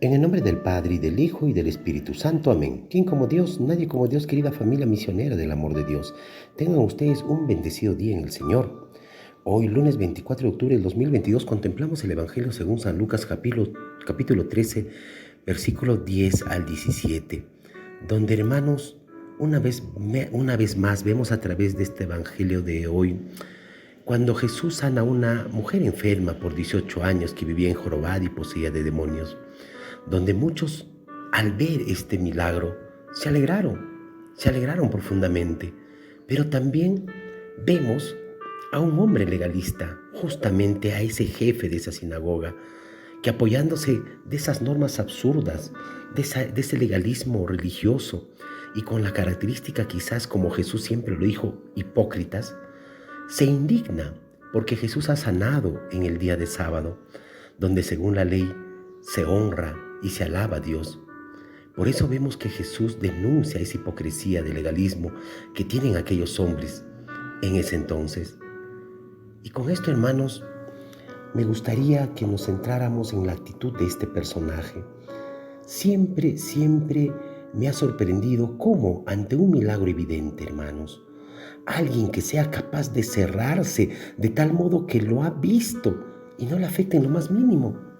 En el nombre del Padre, y del Hijo, y del Espíritu Santo. Amén. ¿Quién como Dios? Nadie como Dios, querida familia misionera del amor de Dios. Tengan ustedes un bendecido día en el Señor. Hoy, lunes 24 de octubre del 2022, contemplamos el Evangelio según San Lucas, capítulo 13, versículos 10 al 17, donde, hermanos, una vez más vemos a través de este Evangelio de hoy, cuando Jesús sana a una mujer enferma por 18 años que vivía enjorobada y poseída de demonios, donde muchos, al ver este milagro, se alegraron profundamente. Pero también vemos a un hombre legalista, justamente a ese jefe de esa sinagoga, que apoyándose de esas normas absurdas, de ese legalismo religioso, y con la característica, quizás como Jesús siempre lo dijo, hipócritas, se indigna porque Jesús ha sanado en el día de sábado, donde según la ley se honra y se alaba a Dios. Por eso vemos que Jesús denuncia esa hipocresía de legalismo que tienen aquellos hombres en ese entonces. Y con esto, hermanos, me gustaría que nos centráramos en la actitud de este personaje. Siempre me ha sorprendido cómo, ante un milagro evidente, hermanos, alguien que sea capaz de cerrarse de tal modo que lo ha visto y no le afecta en lo más mínimo.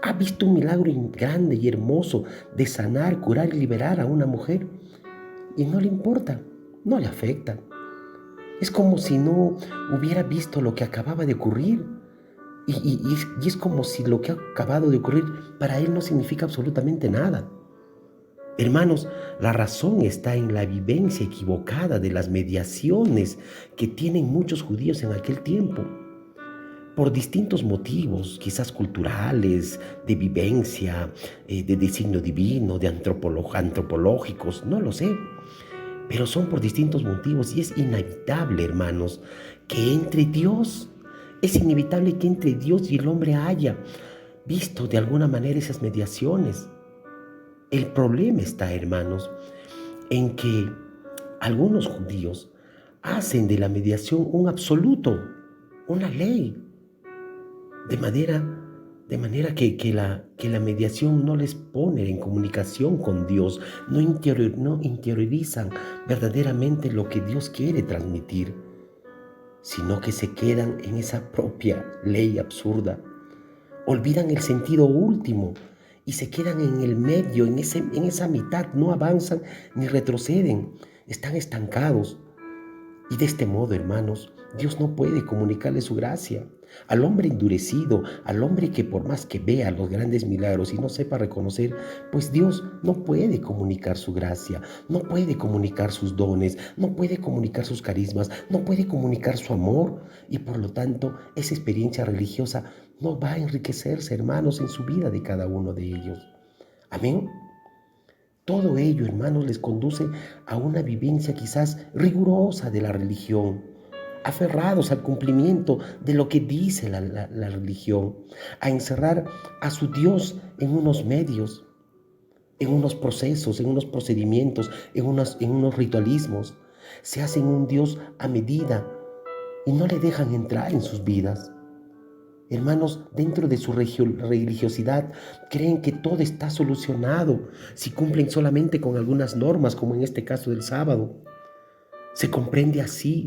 Ha visto un milagro grande y hermoso de sanar, curar y liberar a una mujer y no le importa, no le afecta. Es como si no hubiera visto lo que acababa de ocurrir. Y es como si lo que ha acabado de ocurrir para él no significa absolutamente nada. Hermanos, la razón está en la vivencia equivocada de las mediaciones que tienen muchos judíos en aquel tiempo. Por distintos motivos, quizás culturales, de vivencia, de designio divino, de antropológicos, no lo sé. Pero son por distintos motivos y es inevitable, hermanos, es inevitable que entre Dios y el hombre haya visto de alguna manera esas mediaciones. El problema está, hermanos, en que algunos judíos hacen de la mediación un absoluto, una ley, de manera que la mediación no les pone en comunicación con Dios, no interiorizan verdaderamente lo que Dios quiere transmitir, sino que se quedan en esa propia ley absurda. Olvidan el sentido último y se quedan en el medio, en esa mitad, no avanzan ni retroceden, están estancados. Y de este modo, hermanos, Dios no puede comunicarle su gracia. Al hombre endurecido, al hombre que por más que vea los grandes milagros y no sepa reconocer, pues Dios no puede comunicar su gracia, no puede comunicar sus dones, no puede comunicar sus carismas, no puede comunicar su amor. Y por lo tanto, esa experiencia religiosa no va a enriquecerse, hermanos, en su vida de cada uno de ellos. Amén. Todo ello, hermanos, les conduce a una vivencia quizás rigurosa de la religión, aferrados al cumplimiento de lo que dice la religión, a encerrar a su Dios en unos medios, en unos procesos, en unos procedimientos, en unos ritualismos. Se hacen un Dios a medida y no le dejan entrar en sus vidas. Hermanos, dentro de su religiosidad, creen que todo está solucionado si cumplen solamente con algunas normas, como en este caso del sábado. Se comprende así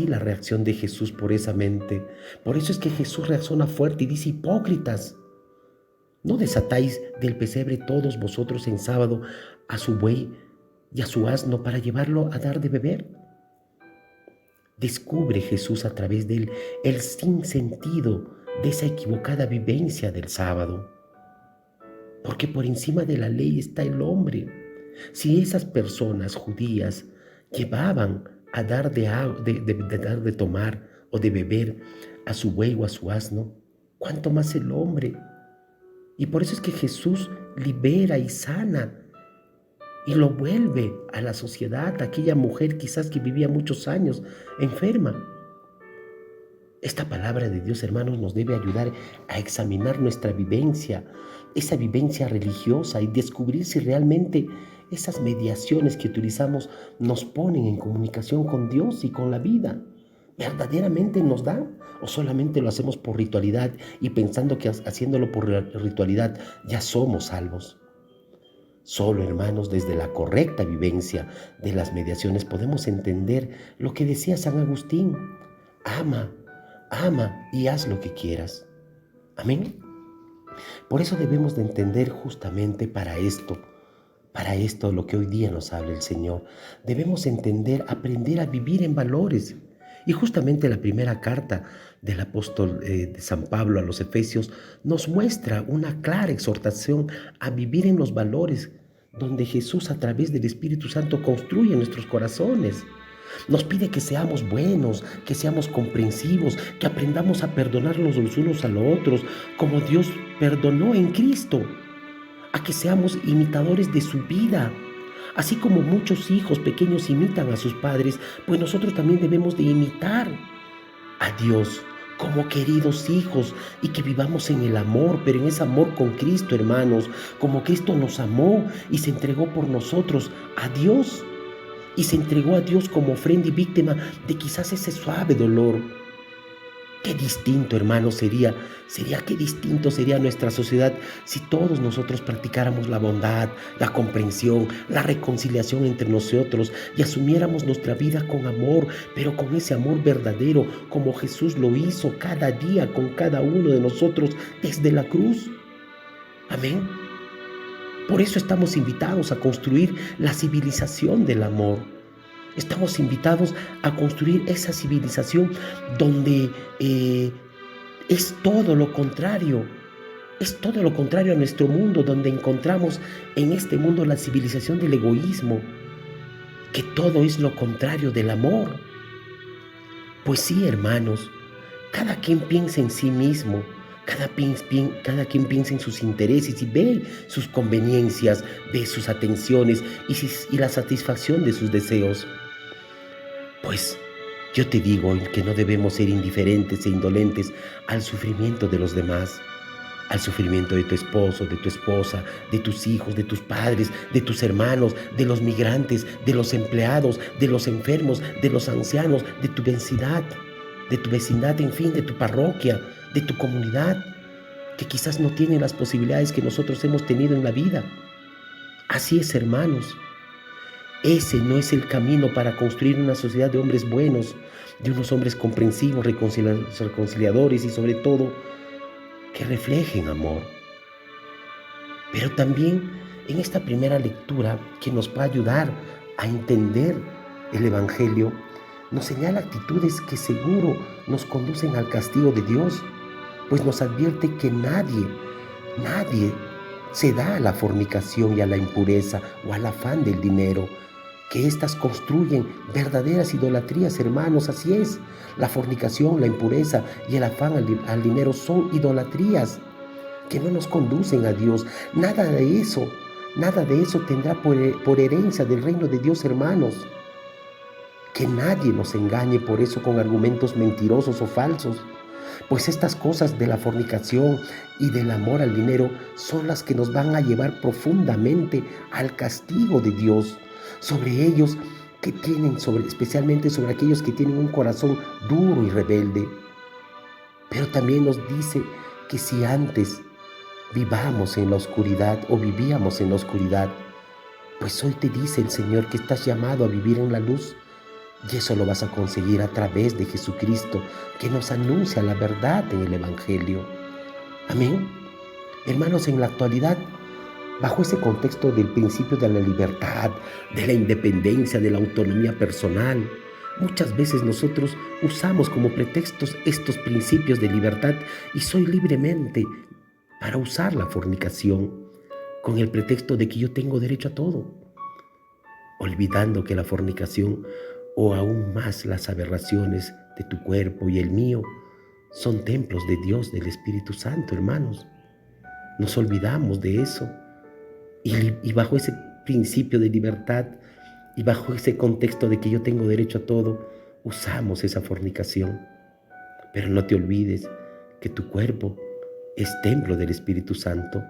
la reacción de Jesús por esa mente. Por eso es que Jesús reacciona fuerte y dice: hipócritas, ¿no desatáis del pesebre todos vosotros en sábado a su buey y a su asno para llevarlo a dar de beber? Descubre Jesús a través de él el sinsentido de esa equivocada vivencia del sábado. Porque por encima de la ley está el hombre. Si esas personas judías llevaban a dar dar de tomar o de beber a su buey o a su asno, ¿cuánto más el hombre? Y por eso es que Jesús libera y sana y lo vuelve a la sociedad, a aquella mujer quizás que vivía muchos años enferma. Esta palabra de Dios, hermanos, nos debe ayudar a examinar nuestra vivencia, esa vivencia religiosa, y descubrir si realmente esas mediaciones que utilizamos nos ponen en comunicación con Dios y con la vida. ¿Verdaderamente nos da? ¿O solamente lo hacemos por ritualidad y pensando que haciéndolo por ritualidad ya somos salvos? Solo, hermanos, desde la correcta vivencia de las mediaciones podemos entender lo que decía San Agustín: ama, ama y haz lo que quieras. Amén. Por eso debemos de entender justamente para esto lo que hoy día nos habla el Señor. Debemos entender, aprender a vivir en valores. Y justamente la primera carta del apóstol de San Pablo a los Efesios nos muestra una clara exhortación a vivir en los valores, donde Jesús a través del Espíritu Santo construye nuestros corazones. Nos pide que seamos buenos, que seamos comprensivos, que aprendamos a perdonarnos los unos a los otros, como Dios perdonó en Cristo, a que seamos imitadores de su vida. Así como muchos hijos pequeños imitan a sus padres, pues nosotros también debemos de imitar a Dios como queridos hijos y que vivamos en el amor, pero en ese amor con Cristo, hermanos, como Cristo nos amó y se entregó por nosotros a Dios y se entregó a Dios como ofrenda y víctima de quizás ese suave dolor. Qué distinto, hermano, qué distinto sería nuestra sociedad si todos nosotros practicáramos la bondad, la comprensión, la reconciliación entre nosotros y asumiéramos nuestra vida con amor, pero con ese amor verdadero, como Jesús lo hizo cada día con cada uno de nosotros desde la cruz. Amén. Por eso estamos invitados a construir la civilización del amor. Estamos invitados a construir esa civilización donde es todo lo contrario. Es todo lo contrario a nuestro mundo, donde encontramos en este mundo la civilización del egoísmo, que todo es lo contrario del amor. Pues sí, hermanos, cada quien piensa en sí mismo, cada quien piensa en sus intereses y ve sus conveniencias, ve sus atenciones y la satisfacción de sus deseos. Pues yo te digo que no debemos ser indiferentes e indolentes al sufrimiento de los demás, al sufrimiento de tu esposo, de tu esposa, de tus hijos, de tus padres, de tus hermanos, de los migrantes, de los empleados, de los enfermos, de los ancianos, de tu vecindad, en fin, de tu parroquia, de tu comunidad, que quizás no tienen las posibilidades que nosotros hemos tenido en la vida. Así es, hermanos. Ese no es el camino para construir una sociedad de hombres buenos, de unos hombres comprensivos, reconciliadores y sobre todo que reflejen amor. Pero también en esta primera lectura que nos va a ayudar a entender el Evangelio, nos señala actitudes que seguro nos conducen al castigo de Dios, pues nos advierte que nadie se da a la fornicación y a la impureza o al afán del dinero, que éstas construyen verdaderas idolatrías, hermanos. Así es, la fornicación, la impureza y el afán al dinero son idolatrías que no nos conducen a Dios. Nada de eso tendrá por herencia del reino de Dios, hermanos. Que nadie nos engañe por eso con argumentos mentirosos o falsos, pues estas cosas de la fornicación y del amor al dinero son las que nos van a llevar profundamente al castigo de Dios sobre ellos especialmente sobre aquellos que tienen un corazón duro y rebelde. Pero también nos dice que si antes vivíamos en la oscuridad, pues hoy te dice el Señor que estás llamado a vivir en la luz. Y eso lo vas a conseguir a través de Jesucristo, que nos anuncia la verdad en el Evangelio. Amén. Hermanos, en la actualidad, bajo ese contexto del principio de la libertad, de la independencia, de la autonomía personal, muchas veces nosotros usamos como pretextos estos principios de libertad y soy libremente para usar la fornicación con el pretexto de que yo tengo derecho a todo, olvidando que la fornicación o aún más las aberraciones de tu cuerpo y el mío son templos de Dios, del Espíritu Santo, hermanos. Nos olvidamos de eso y bajo ese principio de libertad y bajo ese contexto de que yo tengo derecho a todo, usamos esa fornicación. Pero no te olvides que tu cuerpo es templo del Espíritu Santo.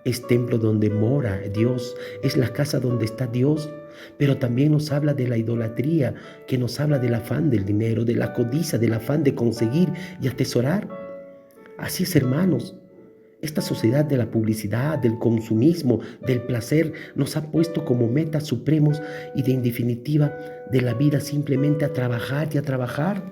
Es templo donde mora Dios, es la casa donde está Dios. pero también nos habla de la idolatría, que nos habla del afán del dinero, de la codicia, del afán de conseguir y atesorar. Así es, hermanos. Esta sociedad de la publicidad, del consumismo, del placer, nos ha puesto como metas supremos y en definitiva de la vida simplemente a trabajar y a trabajar,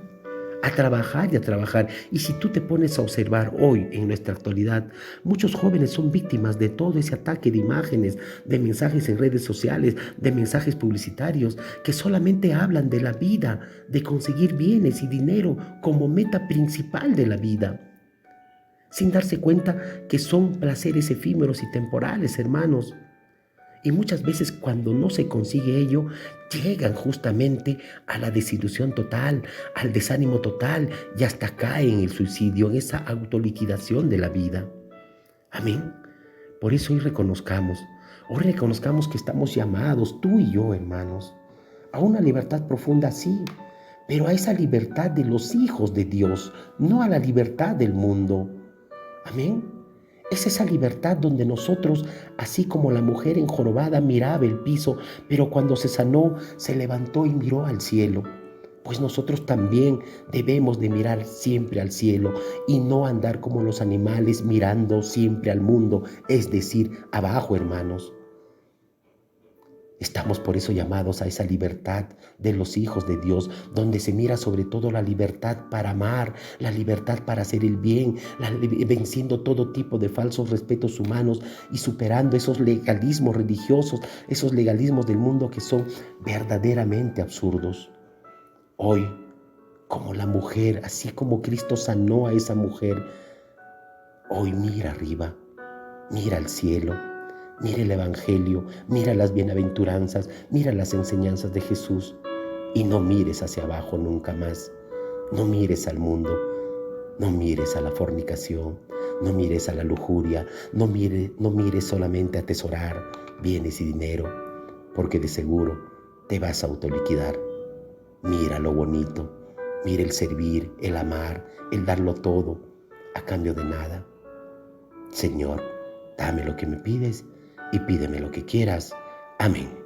a trabajar y a trabajar. Y si tú te pones a observar hoy en nuestra actualidad, muchos jóvenes son víctimas de todo ese ataque de imágenes, de mensajes en redes sociales, de mensajes publicitarios que solamente hablan de la vida, de conseguir bienes y dinero como meta principal de la vida, sin darse cuenta que son placeres efímeros y temporales, hermanos. Y muchas veces cuando no se consigue ello, llegan justamente a la desilusión total, al desánimo total y hasta caen en el suicidio, en esa autoliquidación de la vida. Amén. Por eso hoy reconozcamos que estamos llamados, tú y yo, hermanos, a una libertad profunda, sí, pero a esa libertad de los hijos de Dios, no a la libertad del mundo. Amén. Es esa libertad donde nosotros, así como la mujer enjorobada miraba el piso, pero cuando se sanó, se levantó y miró al cielo. Pues nosotros también debemos de mirar siempre al cielo y no andar como los animales mirando siempre al mundo, es decir, abajo, hermanos. Estamos por eso llamados a esa libertad de los hijos de Dios, donde se mira sobre todo la libertad para amar, la libertad para hacer el bien, venciendo todo tipo de falsos respetos humanos y superando esos legalismos religiosos, esos legalismos del mundo que son verdaderamente absurdos. Hoy, como la mujer, así como Cristo sanó a esa mujer, hoy mira arriba, mira al cielo. Mira el Evangelio, mira las bienaventuranzas, mira las enseñanzas de Jesús y no mires hacia abajo nunca más. No mires al mundo, no mires a la fornicación, no mires a la lujuria, no mires solamente a atesorar bienes y dinero, porque de seguro te vas a autoliquidar. Mira lo bonito, mira el servir, el amar, el darlo todo a cambio de nada. Señor, dame lo que me pides y pídeme lo que quieras. Amén.